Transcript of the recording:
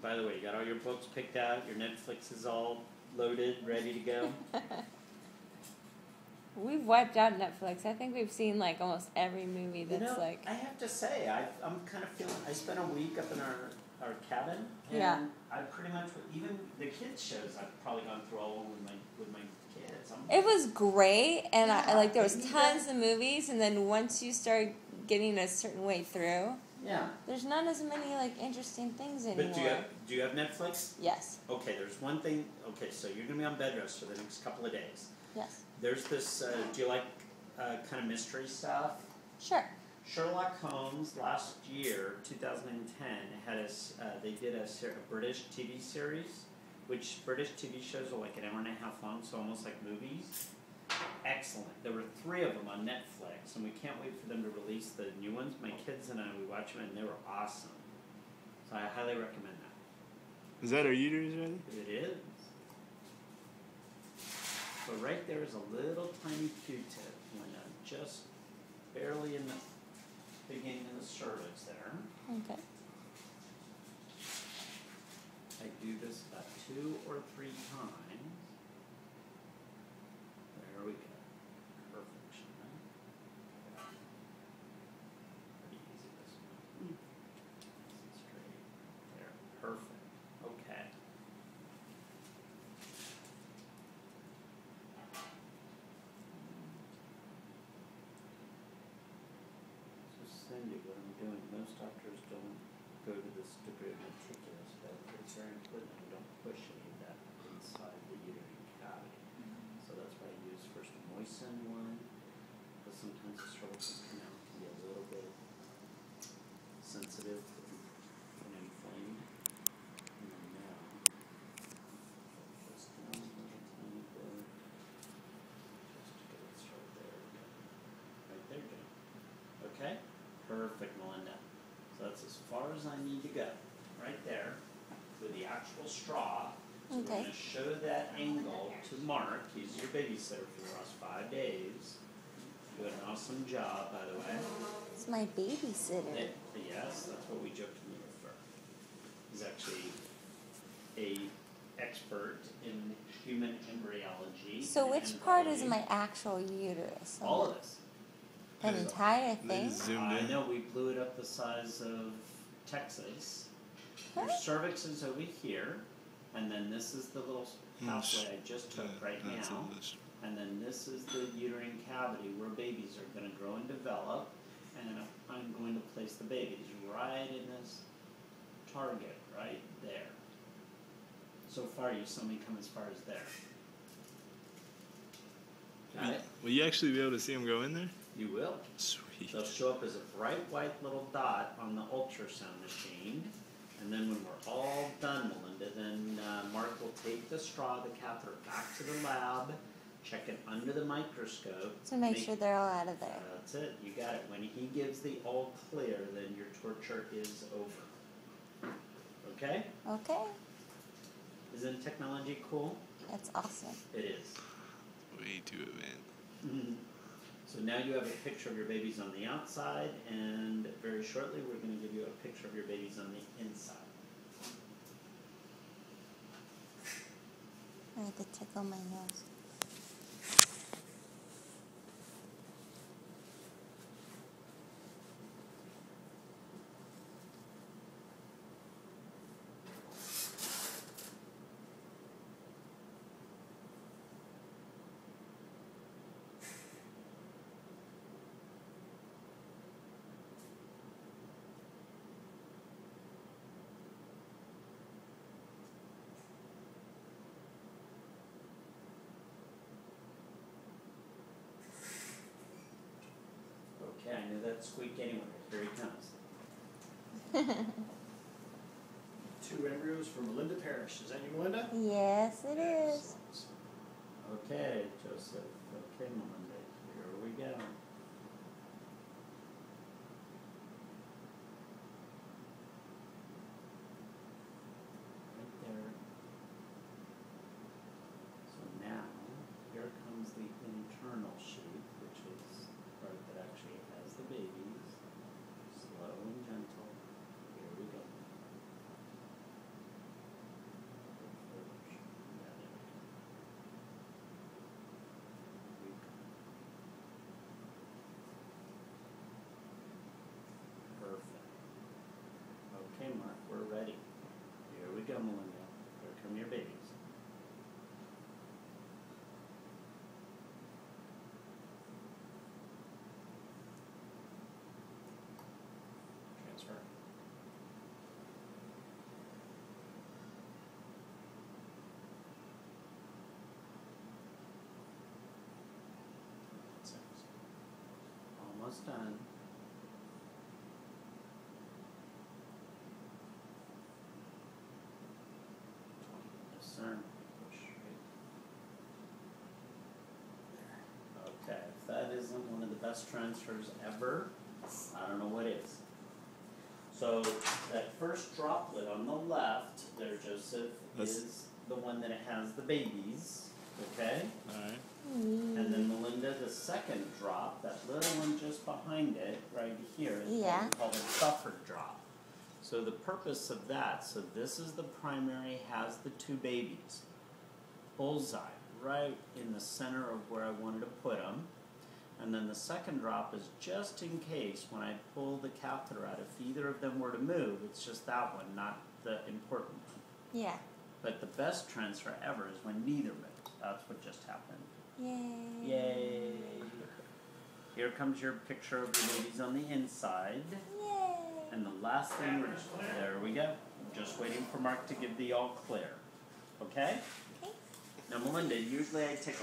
By the way, you got all your books picked out, your Netflix is all loaded, ready to go? We've wiped out Netflix. I think we've seen like almost every movie that's like... I have to say, I'm kind of feeling... I spent a week up in our cabin, and yeah. I pretty much... Even the kids' shows, I've probably gone through all with my kids. It was great, and yeah, there was tons of movies, and then once you start getting a certain way through... Yeah. There's not as many, interesting things anymore. But do you have Netflix? Yes. Okay, there's one thing... Okay, so you're going to be on bed rest for the next couple of days. Yes. There's this... do you like kind of mystery stuff? Sure. Sherlock Holmes, last year, 2010, had they did a British TV series, which British TV shows are like an hour and a half long, so almost like movies. Excellent. There were 3 of them on Netflix, and we can't wait for them to release the new ones. My kids and I, we watched them, and they were awesome. So I highly recommend that. Is that our uterus ready? It is. So right there is a little tiny Q-tip, Linda, just barely in the beginning of the cervix there. Okay. I do this about 2 or 3 times. There we go. Perfection. Pretty easy this one. Straight. There. Perfect. Okay. So Cindy, what I'm doing, most doctors don't go to this degree of meticulous, but it's very important that we don't push any of that inside the uterine cavity. So that's why I use first a moisten one, because sometimes the cervical canal can be a little bit sensitive and inflamed. And then now, just down a little tiny bit, just to get it started there. Right there, Jim. Okay? Perfect, Melinda. So that's as far as I need to go. Right there, with the actual straw. So we're going to show that angle to Mark. He's your babysitter for the last 5 days. You did an awesome job, by the way. It's my babysitter. Yes, that's what we jokingly refer. He's actually a expert in human embryology. So which part is my actual uterus? All of this. That entire thing? I know, we blew it up the size of Texas. Your cervix is over here, and then this is the little pathway I just took right now. And then this is the uterine cavity where babies are going to grow and develop, and I'm going to place the babies right in this target, right there. So far, you saw me come as far as there. Got it? Will you actually be able to see them go in there? You will. Sweet. They'll show up as a bright white little dot on the ultrasound machine. And then when we're all done, Melinda, then Mark will take the straw, the catheter, back to the lab, check it under the microscope. To make sure they're all out of there. That's it. You got it. When he gives the all clear, then your torture is over. Okay? Okay. Isn't technology cool? That's awesome. It is. Way too advanced. Mm-hmm. So now you have a picture of your babies on the outside, and very shortly we're going to give you a picture of your babies on the inside. I have to tickle my nose. Okay, I knew that squeak anywhere. Here he comes. 2 embryos for Melinda Parrish. Is that you, Melinda? Yes, it is. Okay, Joseph. Okay, Melinda. Here we go. Right there. So now, here comes the internal sheath, which is the part that actually has the babies. Slow and gentle. Here we go. almost done. Yes, sir. Okay, if that isn't one of the best transfers ever, I don't know what is. So that first droplet on the left there, Joseph, is the one that has the babies, okay? Alright. And then Melinda, the second drop, that little one just behind it, right here, is what we call a buffer drop. So the purpose of that, so this is the primary, has the two babies. Bullseye, right in the center of where I wanted to put them. And then the second drop is just in case when I pull the catheter out, if either of them were to move, it's just that one, not the important one. Yeah. But the best transfer ever is when neither moves. That's what just happened. Yay. Yay. Here comes your picture of your babies on the inside. Yay. And the last thing, there we go. Just waiting for Mark to give the all clear. Okay? Okay. Now Melinda, usually I take a